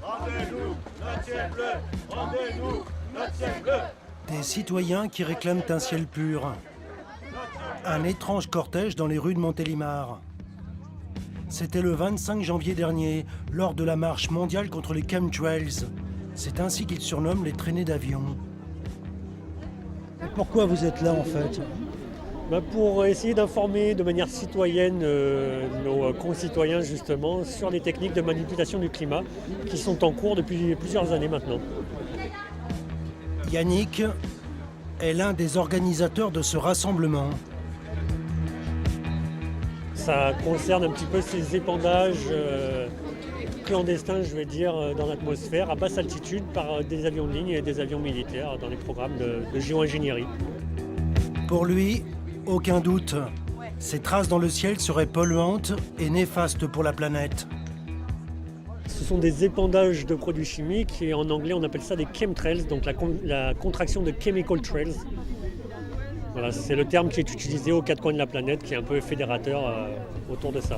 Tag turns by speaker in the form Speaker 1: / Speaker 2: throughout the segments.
Speaker 1: Rendez-nous notre ciel bleu! Rendez-nous notre ciel bleu!
Speaker 2: Des citoyens qui réclament un ciel pur. Un étrange cortège dans les rues de Montélimar. C'était le 25 janvier dernier, lors de la marche mondiale contre les chemtrails. C'est ainsi qu'ils surnomment les traînées d'avions. Pourquoi vous êtes là en fait ?
Speaker 3: Pour essayer d'informer de manière citoyenne nos concitoyens justement sur les techniques de manipulation du climat qui sont en cours depuis plusieurs années maintenant.
Speaker 2: Yannick est l'un des organisateurs de ce rassemblement.
Speaker 3: Ça concerne un petit peu ces épandages clandestins, je vais dire, dans l'atmosphère à basse altitude par des avions de ligne et des avions militaires dans les programmes de géo-ingénierie.
Speaker 2: Pour lui, aucun doute, ces traces dans le ciel seraient polluantes et néfastes pour la planète.
Speaker 3: Ce sont des épandages de produits chimiques et en anglais on appelle ça des chemtrails, donc la contraction de chemical trails. Voilà, c'est le terme qui est utilisé aux quatre coins de la planète, qui est un peu fédérateur autour de ça.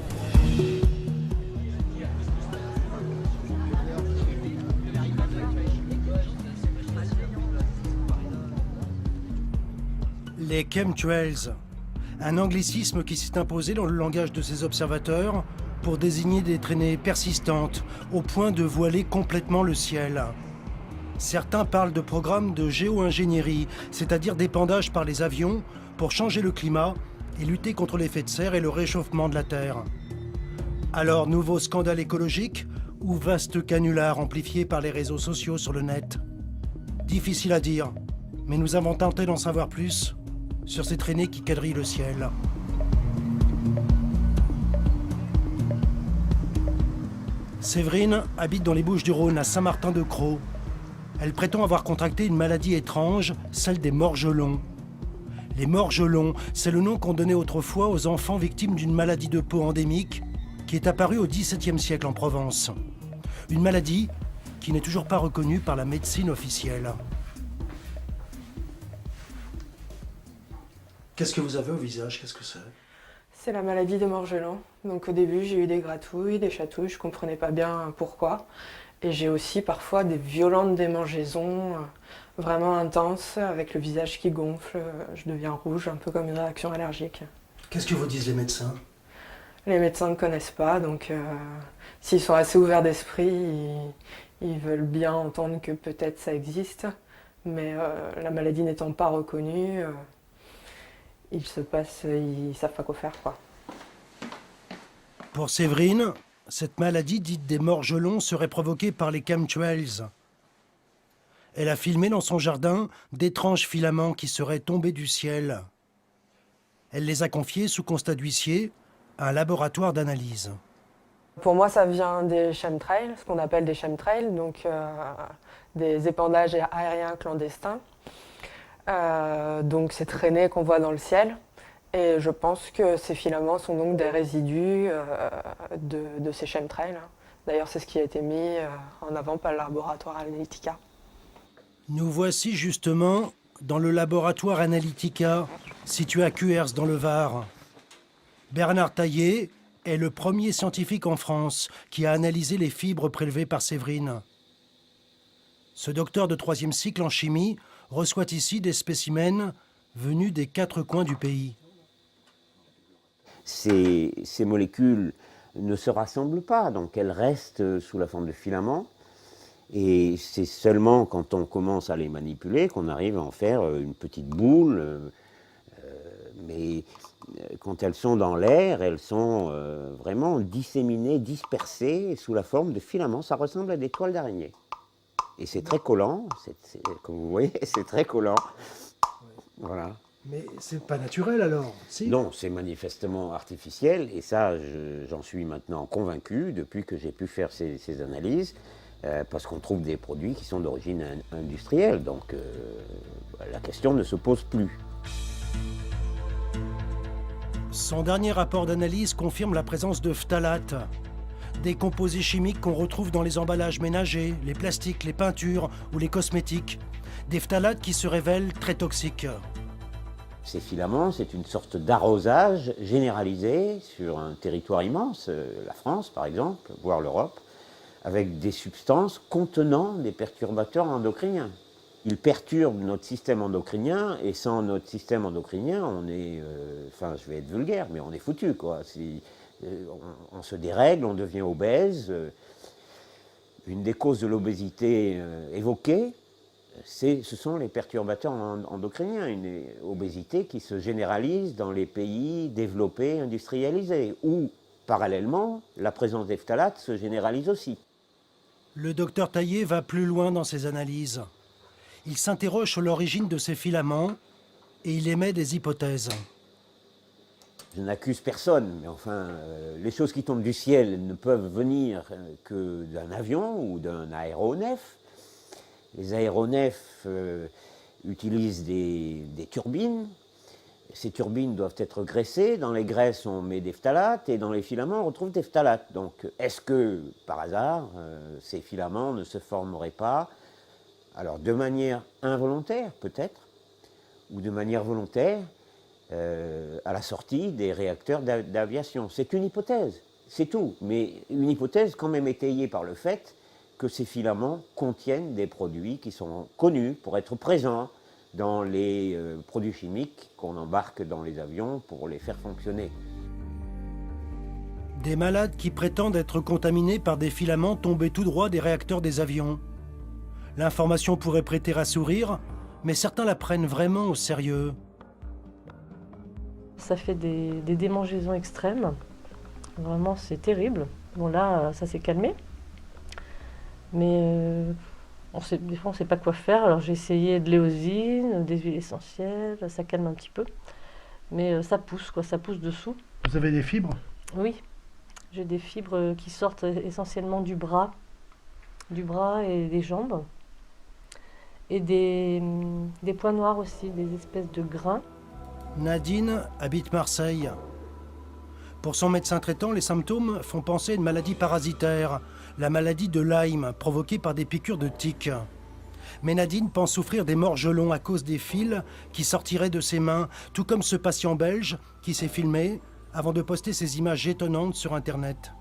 Speaker 2: Les chemtrails, un anglicisme qui s'est imposé dans le langage de ces observateurs pour désigner des traînées persistantes au point de voiler complètement le ciel. Certains parlent de programmes de géo-ingénierie, c'est-à-dire d'épandage par les avions pour changer le climat et lutter contre l'effet de serre et le réchauffement de la Terre. Alors, nouveau scandale écologique ou vaste canular amplifié par les réseaux sociaux sur le net? Difficile à dire, mais nous avons tenté d'en savoir plus sur ces traînées qui quadrillent le ciel. Séverine habite dans les Bouches-du-Rhône, à Saint-Martin-de-Crau. Elle prétend avoir contracté une maladie étrange, celle des morgelons. Les morgelons, c'est le nom qu'on donnait autrefois aux enfants victimes d'une maladie de peau endémique qui est apparue au XVIIe siècle en Provence. Une maladie qui n'est toujours pas reconnue par la médecine officielle. Qu'est-ce que vous avez au visage? Qu'est-ce que c'est?
Speaker 4: C'est la maladie des morgelons. Donc au début, j'ai eu des gratouilles, des chatouilles, je comprenais pas bien pourquoi. Et j'ai aussi parfois des violentes démangeaisons vraiment intenses, avec le visage qui gonfle, je deviens rouge, un peu comme une réaction allergique.
Speaker 2: Qu'est-ce que vous disent les médecins?
Speaker 4: Les médecins ne connaissent pas, donc s'ils sont assez ouverts d'esprit, ils veulent bien entendre que peut-être ça existe, mais la maladie n'étant pas reconnue, ils savent pas quoi faire, quoi.
Speaker 2: Pour Séverine, cette maladie dite des morgelons serait provoquée par les chemtrails. Elle a filmé dans son jardin d'étranges filaments qui seraient tombés du ciel. Elle les a confiés sous constat d'huissier à un laboratoire d'analyse.
Speaker 4: Pour moi, ça vient des chemtrails, ce qu'on appelle des chemtrails, donc des épandages aériens clandestins. Donc ces traînées qu'on voit dans le ciel. Et je pense que ces filaments sont donc des résidus de ces chemtrails. D'ailleurs, c'est ce qui a été mis en avant par le laboratoire Analytica.
Speaker 2: Nous voici justement dans le laboratoire Analytica, situé à Cuers dans le Var. Bernard Taillé est le premier scientifique en France qui a analysé les fibres prélevées par Séverine. Ce docteur de 3e cycle en chimie reçoit ici des spécimens venus des 4 coins du pays.
Speaker 5: Ces molécules ne se rassemblent pas, donc elles restent sous la forme de filaments. Et c'est seulement quand on commence à les manipuler qu'on arrive à en faire une petite boule. Mais quand elles sont dans l'air, elles sont vraiment disséminées, dispersées sous la forme de filaments. Ça ressemble à des toiles d'araignée. Et c'est très collant, comme vous voyez, c'est très collant. Voilà.
Speaker 2: Mais c'est pas naturel alors, si?
Speaker 5: Non, c'est manifestement artificiel, et ça, j'en suis maintenant convaincu depuis que j'ai pu faire ces analyses, parce qu'on trouve des produits qui sont d'origine industrielle, donc la question ne se pose plus.
Speaker 2: Son dernier rapport d'analyse confirme la présence de phtalates, des composés chimiques qu'on retrouve dans les emballages ménagers, les plastiques, les peintures ou les cosmétiques. Des phtalates qui se révèlent très toxiques.
Speaker 5: Ces filaments, c'est une sorte d'arrosage généralisé sur un territoire immense, la France par exemple, voire l'Europe, avec des substances contenant des perturbateurs endocriniens. Ils perturbent notre système endocrinien, et sans notre système endocrinien, on est, je vais être vulgaire, mais on est foutu, quoi. On se dérègle, on devient obèse. Une des causes de l'obésité évoquée, ce sont les perturbateurs endocriniens, une obésité qui se généralise dans les pays développés, industrialisés, où, parallèlement, la présence des phtalates se généralise aussi.
Speaker 2: Le docteur Taillé va plus loin dans ses analyses. Il s'interroge sur l'origine de ces filaments et il émet des hypothèses.
Speaker 5: Je n'accuse personne, mais enfin, les choses qui tombent du ciel ne peuvent venir que d'un avion ou d'un aéronef. Les aéronefs utilisent des turbines. Ces turbines doivent être graissées. Dans les graisses, on met des phtalates et dans les filaments, on retrouve des phtalates. Donc, est-ce que, par hasard, ces filaments ne se formeraient pas, alors de manière involontaire peut-être, ou de manière volontaire, à la sortie des réacteurs d'aviation? C'est une hypothèse, c'est tout. Mais une hypothèse quand même étayée par le fait que ces filaments contiennent des produits qui sont connus pour être présents dans les produits chimiques qu'on embarque dans les avions pour les faire fonctionner.
Speaker 2: Des malades qui prétendent être contaminés par des filaments tombés tout droit des réacteurs des avions. L'information pourrait prêter à sourire, mais certains la prennent vraiment au sérieux.
Speaker 6: Ça fait des démangeaisons extrêmes. Vraiment, c'est terrible. Bon, là, ça s'est calmé. Mais des fois, on ne sait pas quoi faire. Alors, j'ai essayé de l'éosine, des huiles essentielles. Ça calme un petit peu. Mais ça pousse, quoi. Ça pousse dessous.
Speaker 2: Vous avez des fibres?
Speaker 6: Oui. J'ai des fibres qui sortent essentiellement du bras et des jambes. Et des points noirs aussi, des espèces de grains.
Speaker 2: Nadine habite Marseille. Pour son médecin traitant, les symptômes font penser à une maladie parasitaire, la maladie de Lyme, provoquée par des piqûres de tiques. Mais Nadine pense souffrir des morgelons à cause des fils qui sortiraient de ses mains, tout comme ce patient belge qui s'est filmé avant de poster ces images étonnantes sur Internet.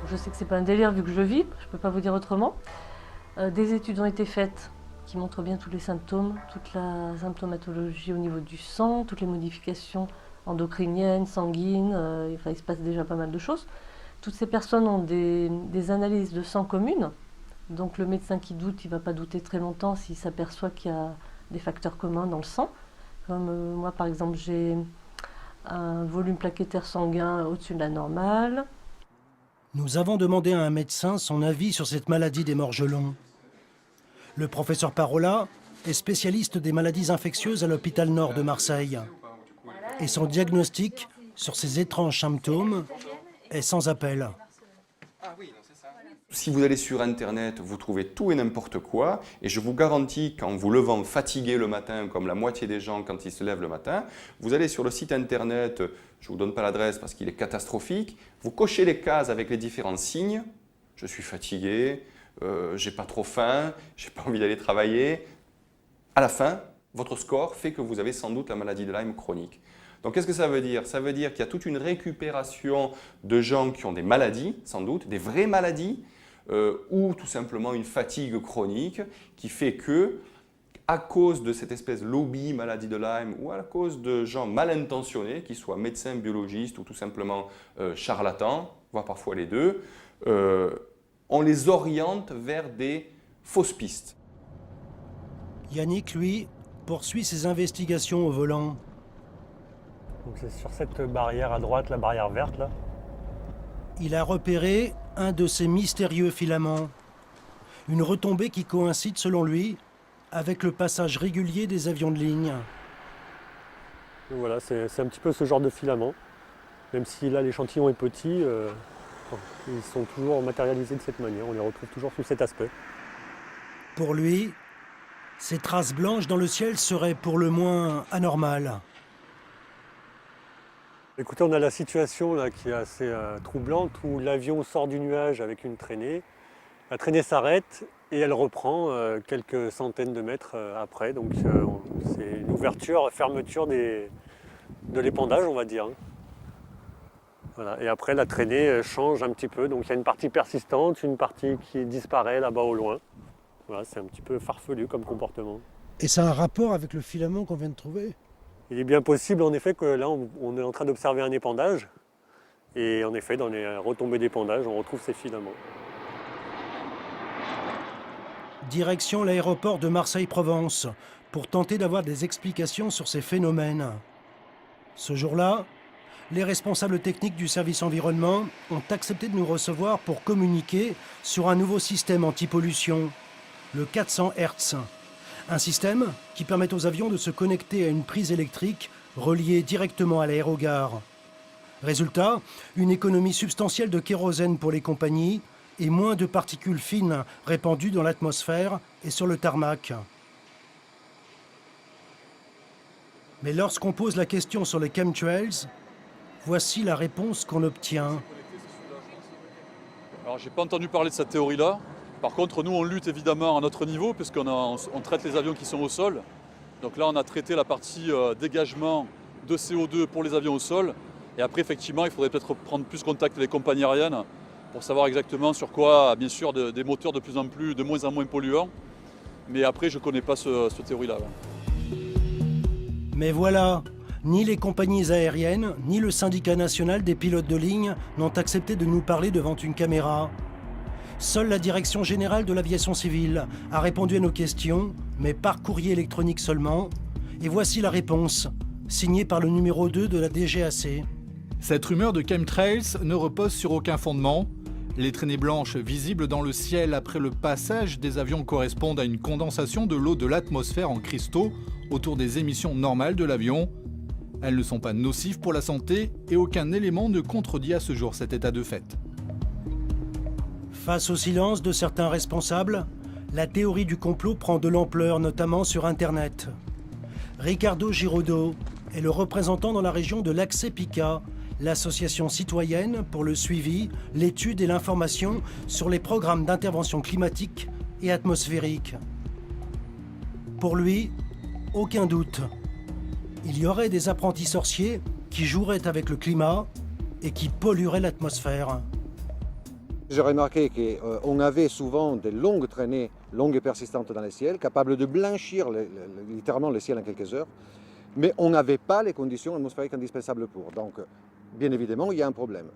Speaker 6: Je sais que c'est pas un délire vu que je vis, je peux pas vous dire autrement. Des études ont été faites qui montrent bien tous les symptômes, toute la symptomatologie au niveau du sang, toutes les modifications endocriniennes, sanguines, il se passe déjà pas mal de choses. Toutes ces personnes ont des analyses de sang communes, donc le médecin qui doute, il ne va pas douter très longtemps s'il s'aperçoit qu'il y a des facteurs communs dans le sang. Comme moi par exemple, j'ai un volume plaquettaire sanguin au-dessus de la normale.
Speaker 2: Nous avons demandé à un médecin son avis sur cette maladie des morgelons. Le professeur Parola est spécialiste des maladies infectieuses à l'hôpital Nord de Marseille. Et son diagnostic sur ces étranges symptômes est sans appel.
Speaker 7: Si vous allez sur Internet, vous trouvez tout et n'importe quoi, et je vous garantis qu'en vous levant fatigué le matin, comme la moitié des gens quand ils se lèvent le matin, vous allez sur le site Internet, je ne vous donne pas l'adresse parce qu'il est catastrophique, vous cochez les cases avec les différents signes, je suis fatigué, j'ai pas trop faim, j'ai pas envie d'aller travailler. À la fin, votre score fait que vous avez sans doute la maladie de Lyme chronique. Donc qu'est-ce que ça veut dire? Ça veut dire qu'il y a toute une récupération de gens qui ont des maladies, sans doute, des vraies maladies, ou tout simplement une fatigue chronique qui fait que, à cause de cette espèce de lobby maladie de Lyme ou à cause de gens mal intentionnés, qu'ils soient médecins, biologistes ou tout simplement charlatans, voire parfois les deux, on les oriente vers des fausses pistes.
Speaker 2: Yannick, lui, poursuit ses investigations au volant.
Speaker 3: Donc c'est sur cette barrière à droite, la barrière verte là.
Speaker 2: Il a repéré un de ces mystérieux filaments. Une retombée qui coïncide, selon lui, avec le passage régulier des avions de ligne.
Speaker 3: Donc voilà, c'est un petit peu ce genre de filament. Même si là l'échantillon est petit, ils sont toujours matérialisés de cette manière. On les retrouve toujours sous cet aspect.
Speaker 2: Pour lui, ces traces blanches dans le ciel seraient pour le moins anormales.
Speaker 3: Écoutez, on a la situation là qui est assez troublante où l'avion sort du nuage avec une traînée. La traînée s'arrête et elle reprend quelques centaines de mètres après. Donc c'est une ouverture, fermeture de l'épandage, on va dire. Voilà. Et après, la traînée change un petit peu. Donc il y a une partie persistante, une partie qui disparaît là-bas au loin. Voilà, c'est un petit peu farfelu comme comportement.
Speaker 2: Et ça a un rapport avec le filament qu'on vient de trouver?
Speaker 3: Il est bien possible en effet que là on est en train d'observer un épandage et en effet dans les retombées d'épandage on retrouve ces filaments.
Speaker 2: Direction l'aéroport de Marseille-Provence pour tenter d'avoir des explications sur ces phénomènes. Ce jour-là, les responsables techniques du service environnement ont accepté de nous recevoir pour communiquer sur un nouveau système anti-pollution, le 400 Hz. Un système qui permet aux avions de se connecter à une prise électrique reliée directement à l'aérogare. Résultat, une économie substantielle de kérosène pour les compagnies et moins de particules fines répandues dans l'atmosphère et sur le tarmac. Mais lorsqu'on pose la question sur les chemtrails, voici la réponse qu'on obtient.
Speaker 8: Alors, j'ai pas entendu parler de cette théorie-là. Par contre, nous, on lutte évidemment à notre niveau, puisqu'on traite les avions qui sont au sol. Donc là, on a traité la partie dégagement de CO2 pour les avions au sol. Et après, effectivement, il faudrait peut-être prendre plus contact avec les compagnies aériennes pour savoir exactement sur quoi, bien sûr, des moteurs de moins en moins polluants. Mais après, je ne connais pas cette théorie-là.
Speaker 2: Mais voilà, ni les compagnies aériennes, ni le syndicat national des pilotes de ligne n'ont accepté de nous parler devant une caméra. Seule la Direction générale de l'aviation civile a répondu à nos questions, mais par courrier électronique seulement. Et voici la réponse, signée par le numéro 2 de la DGAC.
Speaker 9: Cette rumeur de chemtrails ne repose sur aucun fondement. Les traînées blanches visibles dans le ciel après le passage des avions correspondent à une condensation de l'eau de l'atmosphère en cristaux autour des émissions normales de l'avion. Elles ne sont pas nocives pour la santé et aucun élément ne contredit à ce jour cet état de fait.
Speaker 2: Face au silence de certains responsables, la théorie du complot prend de l'ampleur, notamment sur Internet. Ricardo Girodo est le représentant dans la région de l'Accès-Pica, l'association citoyenne pour le suivi, l'étude et l'information sur les programmes d'intervention climatique et atmosphérique. Pour lui, aucun doute. Il y aurait des apprentis sorciers qui joueraient avec le climat et qui pollueraient l'atmosphère.
Speaker 10: J'ai remarqué qu'on avait souvent des longues traînées, longues et persistantes dans le ciel, capables de blanchir littéralement le ciel en quelques heures, mais on n'avait pas les conditions atmosphériques indispensables pour. Donc, bien évidemment, il y a un problème.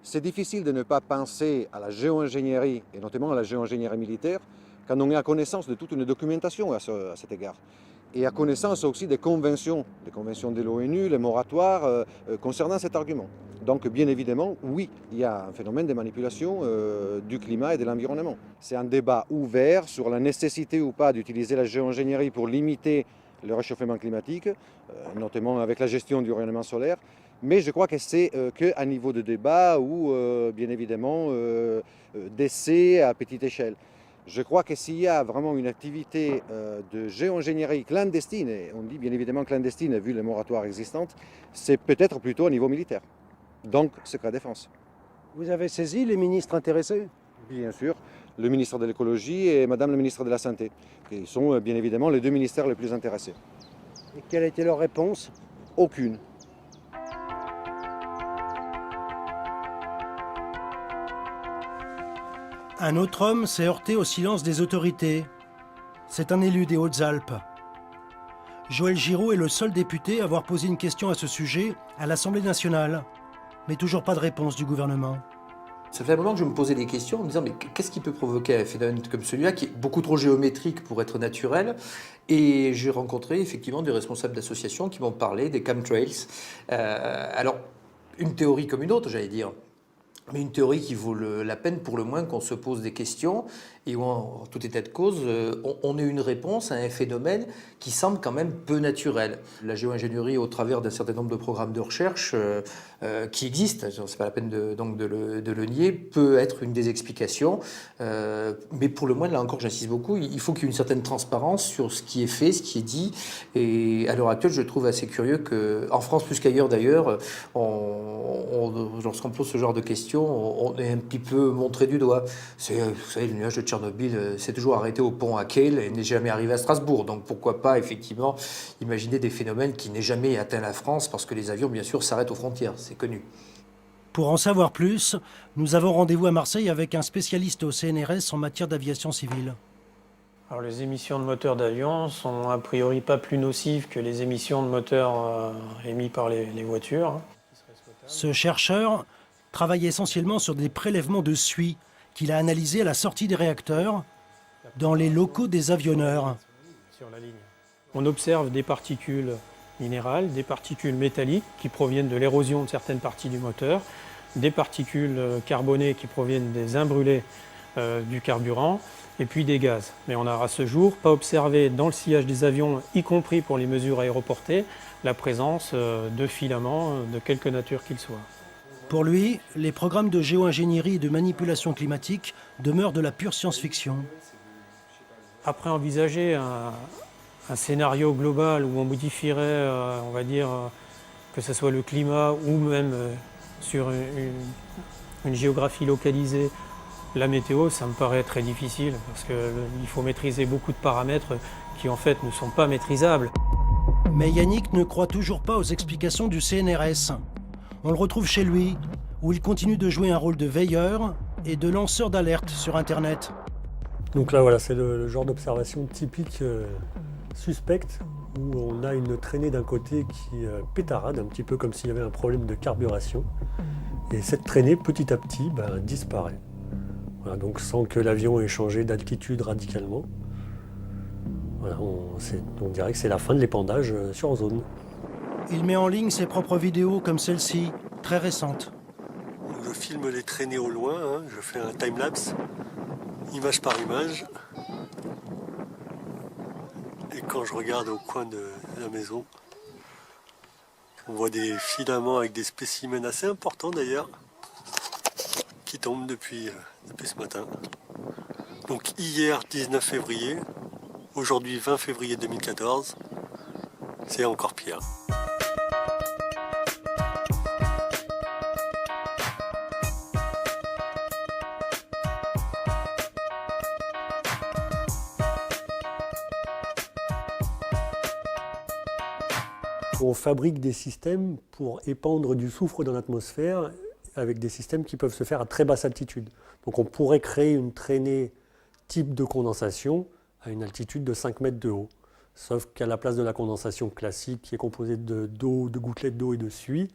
Speaker 10: C'est difficile de ne pas penser à la géo-ingénierie, et notamment à la géo-ingénierie militaire, quand on est à connaissance de toute une documentation à cet égard. Et à connaissance aussi des conventions de l'ONU, les moratoires concernant cet argument. Donc bien évidemment, oui, il y a un phénomène de manipulation du climat et de l'environnement. C'est un débat ouvert sur la nécessité ou pas d'utiliser la géo-ingénierie pour limiter le réchauffement climatique, notamment avec la gestion du rayonnement solaire. Mais je crois que c'est qu'un niveau de débat ou bien évidemment d'essais à petite échelle. Je crois que s'il y a vraiment une activité de géo-ingénierie clandestine, et on dit bien évidemment clandestine vu les moratoires existantes, c'est peut-être plutôt au niveau militaire. Donc, secret défense.
Speaker 2: Vous avez saisi les ministres intéressés?
Speaker 10: Bien sûr, le ministre de l'écologie et madame la ministre de la Santé, qui sont bien évidemment les deux ministères les plus intéressés.
Speaker 2: Et quelle a été leur réponse?
Speaker 10: Aucune.
Speaker 2: Un autre homme s'est heurté au silence des autorités. C'est un élu des Hautes-Alpes. Joël Giraud est le seul député à avoir posé une question à ce sujet à l'Assemblée nationale. Mais toujours pas de réponse du gouvernement.
Speaker 11: Ça fait un moment que je me posais des questions en me disant mais qu'est-ce qui peut provoquer un phénomène comme celui-là qui est beaucoup trop géométrique pour être naturel. Et j'ai rencontré effectivement des responsables d'associations qui m'ont parlé des chemtrails. Alors, une théorie comme une autre, j'allais dire. Mais une théorie qui vaut la peine pour le moins qu'on se pose des questions et où, en tout état de cause, on ait une réponse à un phénomène qui semble quand même peu naturel. La géo-ingénierie, au travers d'un certain nombre de programmes de recherche qui existent, c'est pas la peine de le nier, peut être une des explications. Mais pour le moins, là encore, j'insiste beaucoup, il faut qu'il y ait une certaine transparence sur ce qui est fait, ce qui est dit. Et à l'heure actuelle, je trouve assez curieux qu'en France, plus qu'ailleurs d'ailleurs, lorsqu'on pose ce genre de questions, on est un petit peu montré du doigt. C'est, vous savez, le nuage de Tchernobyl s'est toujours arrêté au pont à Kiel et n'est jamais arrivé à Strasbourg. Donc pourquoi pas effectivement imaginer des phénomènes qui n'aient jamais atteint la France, parce que les avions bien sûr s'arrêtent aux frontières, c'est connu.
Speaker 2: Pour en savoir plus, nous avons rendez-vous à Marseille avec un spécialiste au CNRS en matière d'aviation civile.
Speaker 12: Alors, les émissions de moteurs d'avion sont a priori pas plus nocives que les émissions de moteurs émis par les voitures.
Speaker 2: Ce chercheur travaille essentiellement sur des prélèvements de suie qu'il a analysés à la sortie des réacteurs dans les locaux des avionneurs.
Speaker 12: Sur la ligne. On observe des particules minérales, des particules métalliques qui proviennent de l'érosion de certaines parties du moteur, des particules carbonées qui proviennent des imbrûlés du carburant, et puis des gaz. Mais on n'a à ce jour pas observé dans le sillage des avions, y compris pour les mesures aéroportées, la présence de filaments de quelque nature qu'ils soient.
Speaker 2: Pour lui, les programmes de géo-ingénierie et de manipulation climatique demeurent de la pure science-fiction.
Speaker 12: Après envisager un scénario global où on modifierait, on va dire, que ce soit le climat ou même sur une géographie localisée, la météo, ça me paraît très difficile parce qu'il faut maîtriser beaucoup de paramètres qui en fait ne sont pas maîtrisables.
Speaker 2: Mais Yannick ne croit toujours pas aux explications du CNRS. On le retrouve chez lui, où il continue de jouer un rôle de veilleur et de lanceur d'alerte sur Internet.
Speaker 3: Donc là, voilà, c'est le genre d'observation typique suspecte, où on a une traînée d'un côté qui pétarade, un petit peu comme s'il y avait un problème de carburation. Et cette traînée, petit à petit, disparaît. Voilà, donc sans que l'avion ait changé d'altitude radicalement. Voilà, on dirait que c'est la fin de l'épandage sur zone.
Speaker 2: Il met en ligne ses propres vidéos comme celle-ci, très récente.
Speaker 13: Je filme les traînées au loin, je fais un time-lapse, image par image. Et quand je regarde au coin de la maison, on voit des filaments avec des spécimens assez importants d'ailleurs, qui tombent depuis ce matin. Donc hier 19 février, aujourd'hui 20 février 2014, c'est encore pire.
Speaker 3: On fabrique des systèmes pour épandre du soufre dans l'atmosphère avec des systèmes qui peuvent se faire à très basse altitude. Donc on pourrait créer une traînée type de condensation à une altitude de 5 mètres de haut. Sauf qu'à la place de la condensation classique qui est composée d'eau, de gouttelettes d'eau et de suie,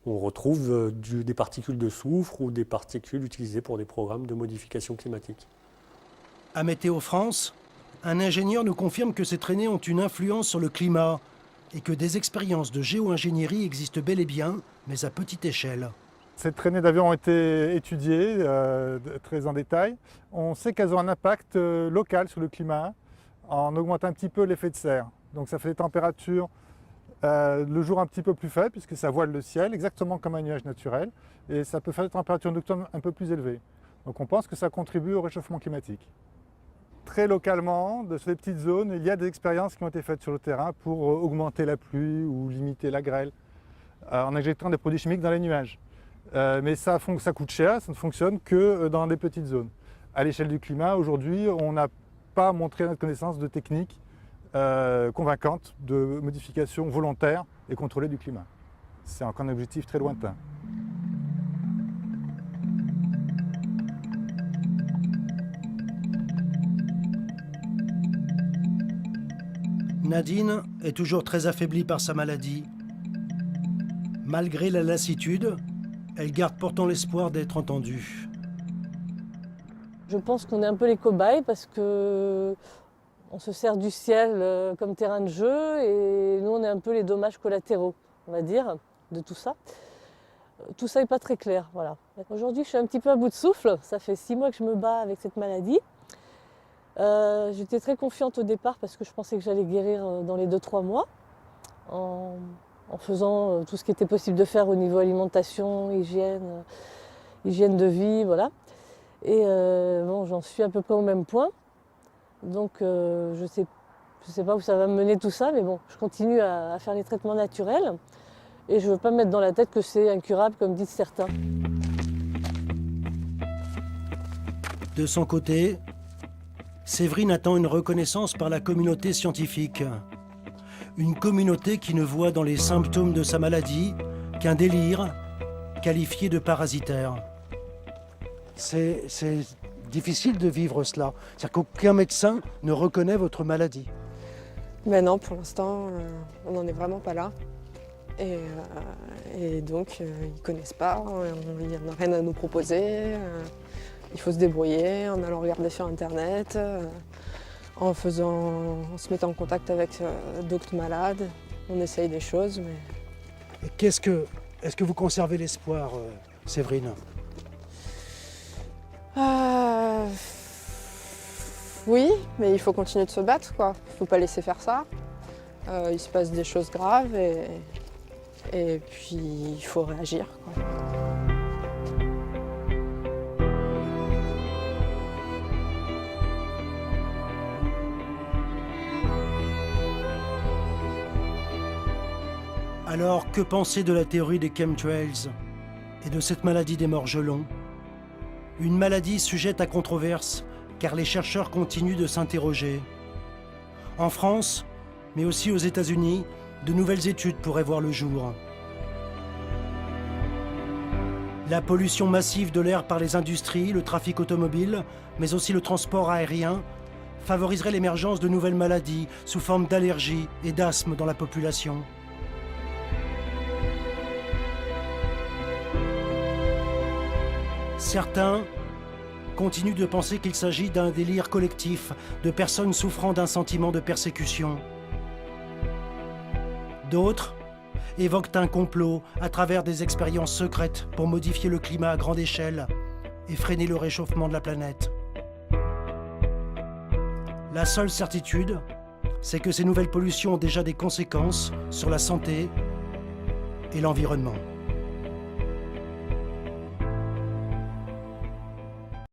Speaker 3: on retrouve des particules de soufre ou des particules utilisées pour des programmes de modification climatique.
Speaker 2: À Météo France, un ingénieur nous confirme que ces traînées ont une influence sur le climat et que des expériences de géo-ingénierie existent bel et bien, mais à petite échelle.
Speaker 14: Ces traînées d'avions ont été étudiées très en détail. On sait qu'elles ont un impact local sur le climat en augmentant un petit peu l'effet de serre. Donc ça fait des températures le jour un petit peu plus faibles puisque ça voile le ciel, exactement comme un nuage naturel. Et ça peut faire des températures nocturnes un peu plus élevées. Donc on pense que ça contribue au réchauffement climatique. Très localement, sur des petites zones, il y a des expériences qui ont été faites sur le terrain pour augmenter la pluie ou limiter la grêle en injectant des produits chimiques dans les nuages. Mais ça coûte cher, ça ne fonctionne que dans des petites zones. À l'échelle du climat, aujourd'hui, on n'a pas montré à notre connaissance de techniques convaincantes de modification volontaire et contrôlée du climat. C'est encore un objectif très lointain.
Speaker 2: Nadine est toujours très affaiblie par sa maladie. Malgré la lassitude, elle garde pourtant l'espoir d'être entendue.
Speaker 6: Je pense qu'on est un peu les cobayes parce que on se sert du ciel comme terrain de jeu et nous on est un peu les dommages collatéraux, on va dire, de tout ça. Tout ça n'est pas très clair, voilà. Aujourd'hui je suis un petit peu à bout de souffle, ça fait 6 mois que je me bats avec cette maladie. J'étais très confiante au départ parce que je pensais que j'allais guérir dans les 2-3 mois en faisant tout ce qui était possible de faire au niveau alimentation, hygiène de vie, voilà. Et bon, j'en suis à peu près au même point. Donc je sais pas où ça va me mener tout ça, mais bon, je continue à faire les traitements naturels et je ne veux pas me mettre dans la tête que c'est incurable comme disent certains.
Speaker 2: De son côté, Séverine attend une reconnaissance par la communauté scientifique. Une communauté qui ne voit dans les symptômes de sa maladie qu'un délire qualifié de parasitaire. C'est difficile de vivre cela. C'est-à-dire qu'aucun médecin ne reconnaît votre maladie.
Speaker 4: Mais non, pour l'instant, on n'en est vraiment pas là. Et donc, ils ne connaissent pas, il n'y en a rien à nous proposer. Il faut se débrouiller en allant regarder sur Internet, en se mettant en contact avec d'autres malades. On essaye des choses, mais...
Speaker 2: Et est-ce que vous conservez l'espoir, Séverine?
Speaker 4: Oui, mais il faut continuer de se battre, quoi. Il ne faut pas laisser faire ça. Il se passe des choses graves et puis il faut réagir, quoi.
Speaker 2: Alors, que penser de la théorie des chemtrails et de cette maladie des morgelons? Une maladie sujette à controverse, car les chercheurs continuent de s'interroger. En France, mais aussi aux États-Unis, de nouvelles études pourraient voir le jour. La pollution massive de l'air par les industries, le trafic automobile, mais aussi le transport aérien, favoriserait l'émergence de nouvelles maladies sous forme d'allergies et d'asthme dans la population. Certains continuent de penser qu'il s'agit d'un délire collectif de personnes souffrant d'un sentiment de persécution. D'autres évoquent un complot à travers des expériences secrètes pour modifier le climat à grande échelle et freiner le réchauffement de la planète. La seule certitude, c'est que ces nouvelles pollutions ont déjà des conséquences sur la santé et l'environnement.